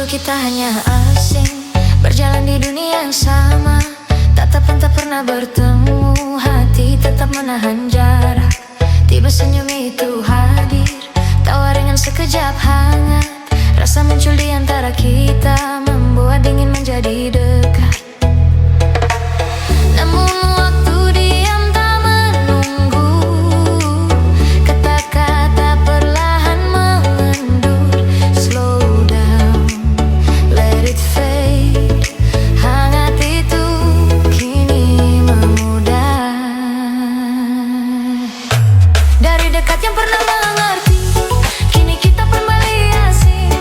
kita hanya asing, berjalan di dunia yang sama. Tatapan tak pernah bertemu, hati tetap menahan jarak. Tiba senyum itu hadir, tawa ringan sekejap hangat. Rasa muncul di antara kita, membuat dingin menjadi dekat. Namun waktu diam tak menunggu, kata-kata perlahan mengendur. Slow down, let it fade. Hangat itu kini memudar. Dari dekat yang pernah mengerti, kini kita kembali asing.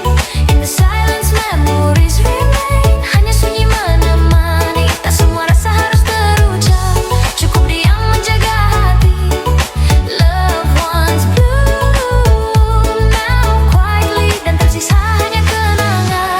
In the silence memories remain, hanya sunyi menemani. Tak semua rasa harus terucap, cukup diam menjaga hati. Loved ones bloom now quietly, dan tersisa hanya kenangan.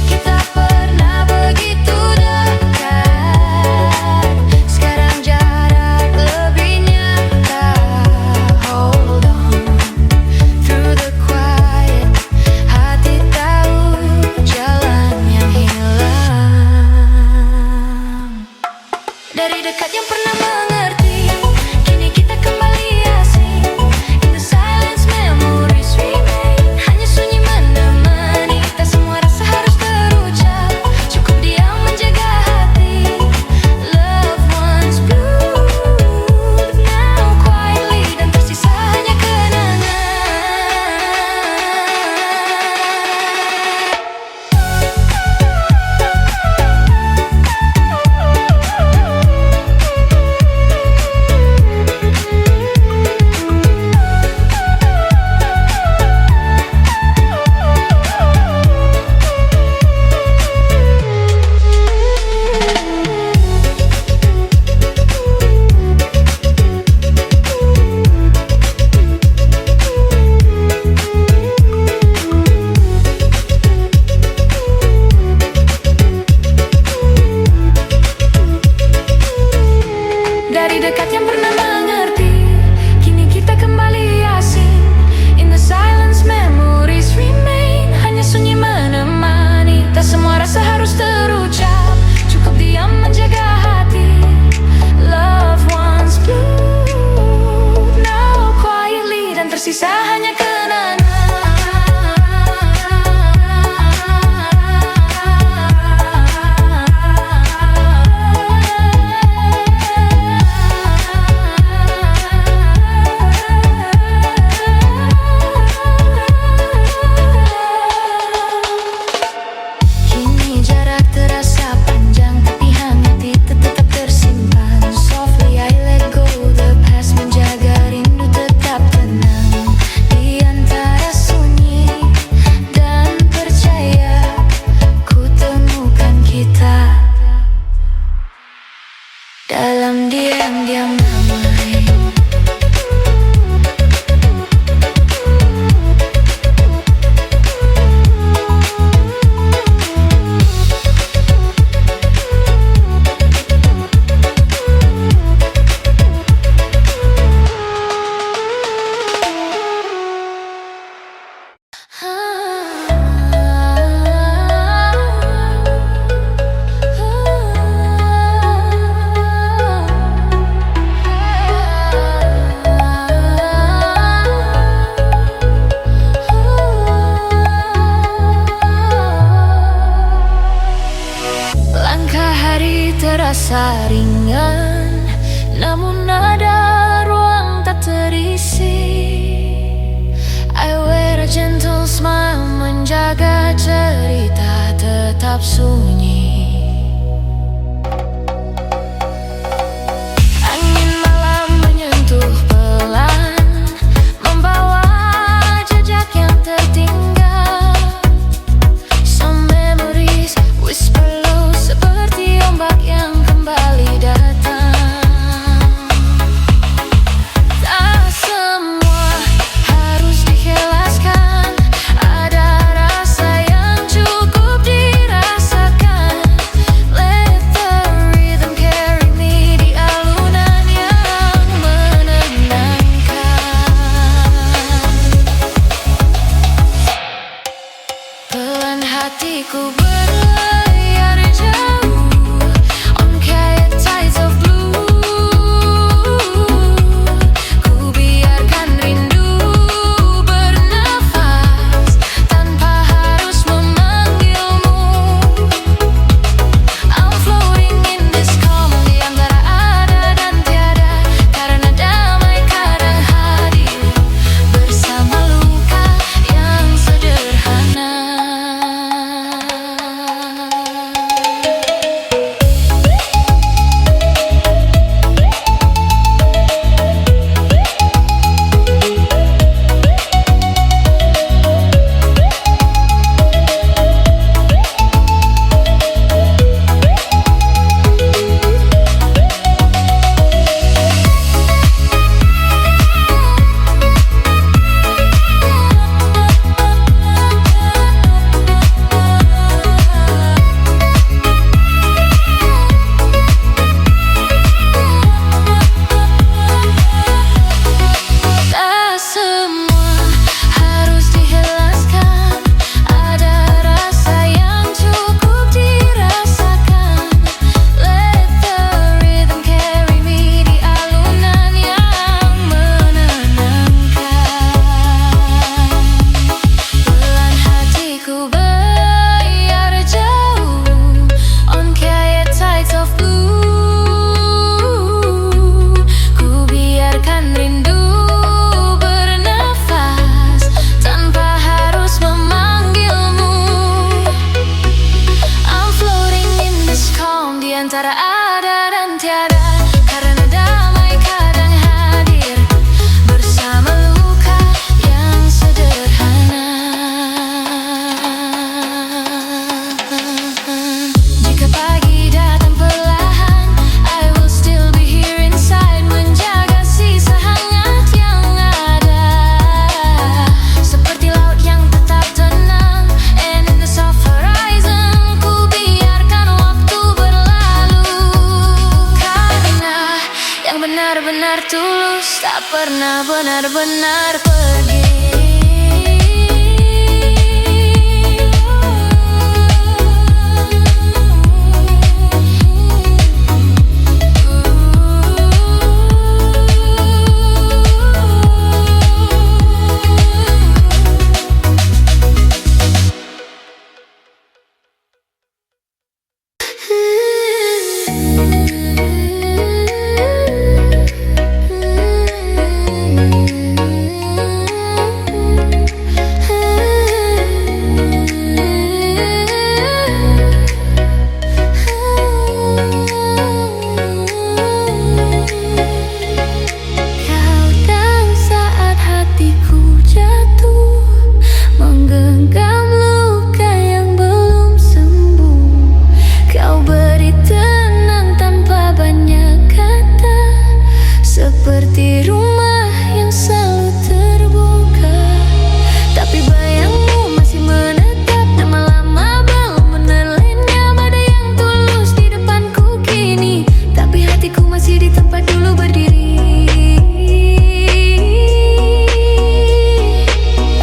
Kita pernah begitu dekat, sekarang jarak lebih nyata. Hold on through the quiet, hati tahu jalan yang hilang. Dari dekat yang pernah mengerti, kini kita kembali asing. In the silence memories remain, hanya sunyi menemani. Tak semua rasa harus terucap, cukup diam menjaga hati. Loved ones bloom now quietly, dan tersisa hanya kenangan. Dari dekat yang pernah mengerti, kini kita kembali asing. In the silence memories remain, hanya sunyi menemani. Tak semua rasa harus terucap, cukup diam menjaga hati. Loved ones bloom now quietly, dan tersisa hanya kenangan. Kini jarak terasa panjang, tapi hangat itu tetap tersimpan. Softly I let go the past, menjaga rindu tetap tenang. Di antara sunyi dan percaya, ku temukan kita dalam diam-diam damai. Langkah hari terasa ringan, namun ada ruang tak terisi. I wear a gentle smile, menjaga 'Jaga cerita tetap sunyi. hatiku berlayar jauh on kayak tides of blue. Ku biarkan rindu bernafas tanpa harus memanggilmu. I'm floating in this calm di antara ada dan tiada, karena damai kadang hadir bersama luka yang sederhana. Tak semua harus dijelaskan, ada rasa yang cukup dirasakan. Let the rhythm carry me di alunan yang menenangkan. Pelan hatiku berlayar jauh on kayak tides of blue. Ku biarkan rindu bernafas tanpa harus memanggilmu. I'm floating in this calm di antara ada dan tiada, karena damai kadang hadir bersama luka yang sederhana. Jika pagi datang perlahan, I will still be here inside, menjaga sisa hangat yang ada. Seperti laut yang tetap tenang, and in the soft horizon, ku biarkan waktu berlalu. Karena yang benar-benar tulus tak pernah benar-benar pergi. Kau tahu saat hatiku jatuh, menggenggam luka yang belum sembuh. Kau beri tenang tanpa banyak kata, seperti rumah yang selalu terbuka. Tapi bayangmu masih menetap, dan lama belum benar lenyap. Ada yang tulus di depanku kini, tapi hatiku masih di tempat dulu berdiri.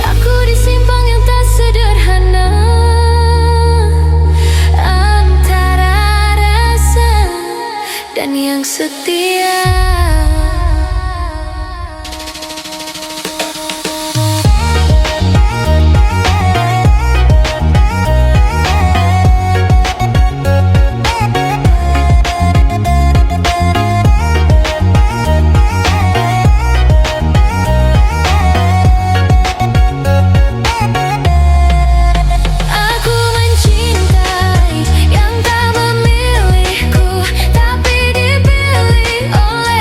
Aku di simpang yang tak sederhana, antara rasa dan yang setia. Aku mencintai yang tak memilihku, tapi dipilih oleh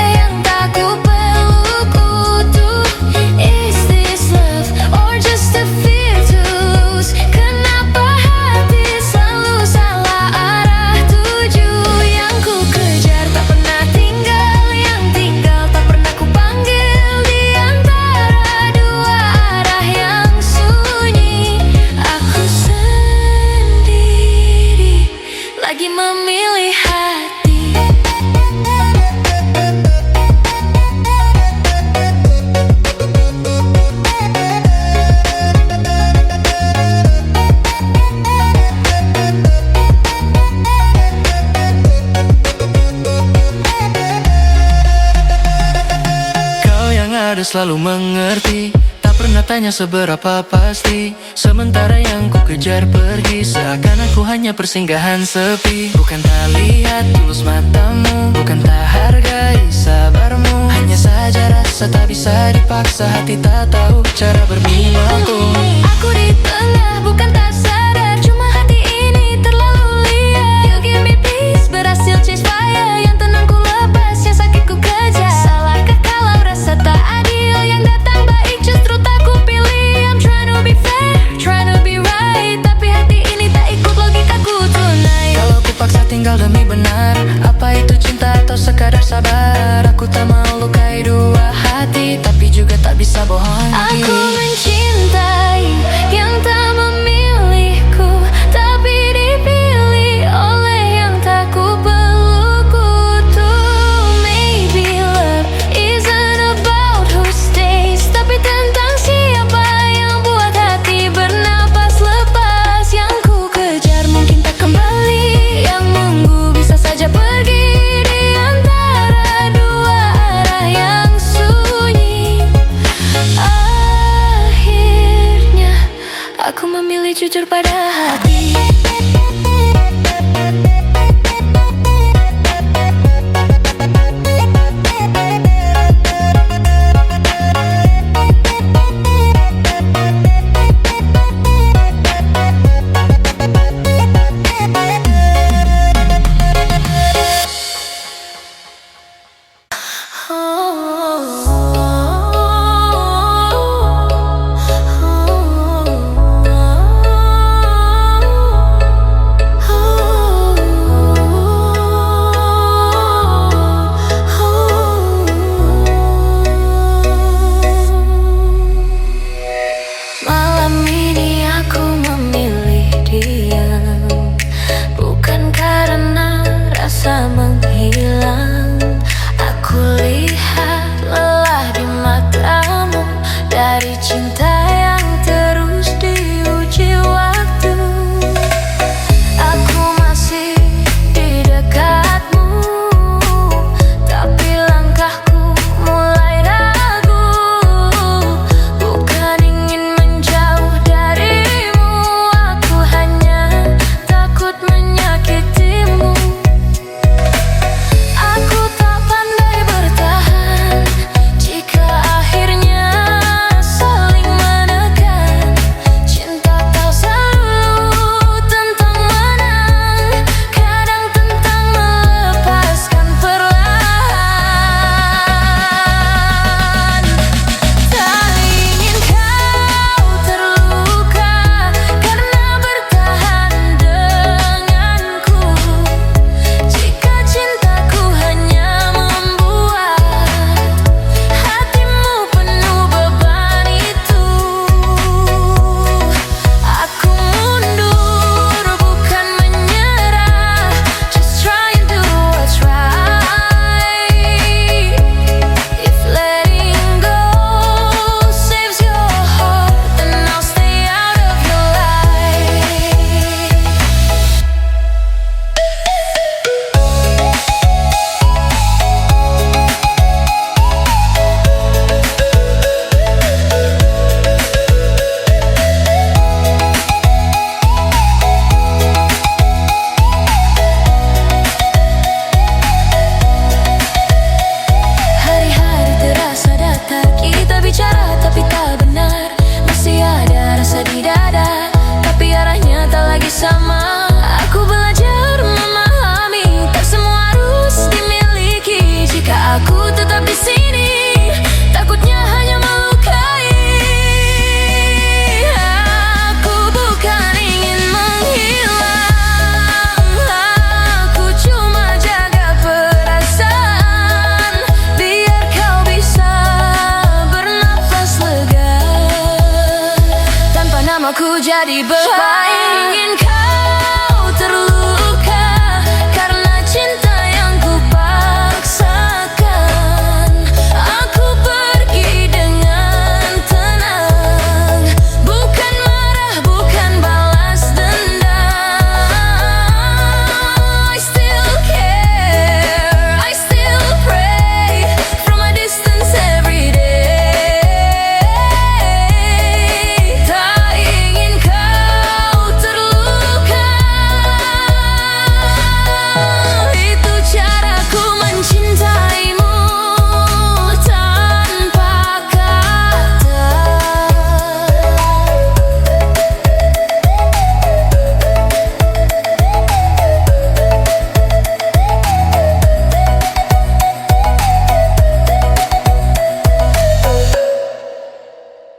selalu mengerti, tak pernah tanya seberapa pasti. Sementara yang ku kejar pergi, seakan aku hanya persinggahan sepi. Bukan tak lihat tulus matamu, bukan tak hargai sabarmu, hanya saja rasa tak bisa dipaksa, hati tak tahu cara bermilahku. Aku di tengah, bukan tak sadar, cuma hati ini terlalu liar. You give me peace, berhasil chase fire, yang tenang ku lepas, yang sakit ku kejar. Salahkah kalau rasa tak adil, yang datang baik justru tak ku pilih. I'm trying to be fair, trying to be right, tapi hati ini tak ikut logikaku tonight. Kalau ku paksa tinggal demi benar, apa itu cinta atau sekadar sabar? Aku tak mau lukai dua hati, tapi juga tak bisa bohongi. Aku mencintai yang tak memilihku, tapi dipilih oleh yang tak ku perlu kutuk. Maybe love isn't about who stays, tapi tentang siapa yang buat hati bernapas lepas. Yang ku kejar mungkin tak kembali, yang menunggu bisa saja pergi di antara dua arah yang sunyi. Akhirnya aku memilih jujur pada hati. Malam ini aku memilih diam, bukan karena rasa menghilang. Aku lihat lelah di matamu dari cinta yang terus diuji waktu. Aku masih di dekatmu, tapi langkahku mulai ragu. Bukan ingin menjauh darimu, aku hanya takut menyakitimu. Aku tak pandai bertahan jika akhirnya saling menekan. Cinta tak selalu tentang menang, kadang tentang melepaskan perlahan. Tak ingin kau terluka karena bertahan denganku. Jika cintaku hanya membuat hatimu penuh beban itu, aku mundur bukan menyerah, just try and do what's right. If letting go saves your heart, then I'll stay out of your life. Hari-hari terasa datar, kita bicara tapi tak benar. Masih ada rasa di dada, tapi arahnya tak lagi sama. Aku belajar memahami, tak semua harus dimiliki. Jika aku tetap di sini, takutnya hanya melukai. Aku bukan ingin menghilang, aku cuma jaga perasaan, biar kau bisa bernapas lega tanpa namaku jadi beban.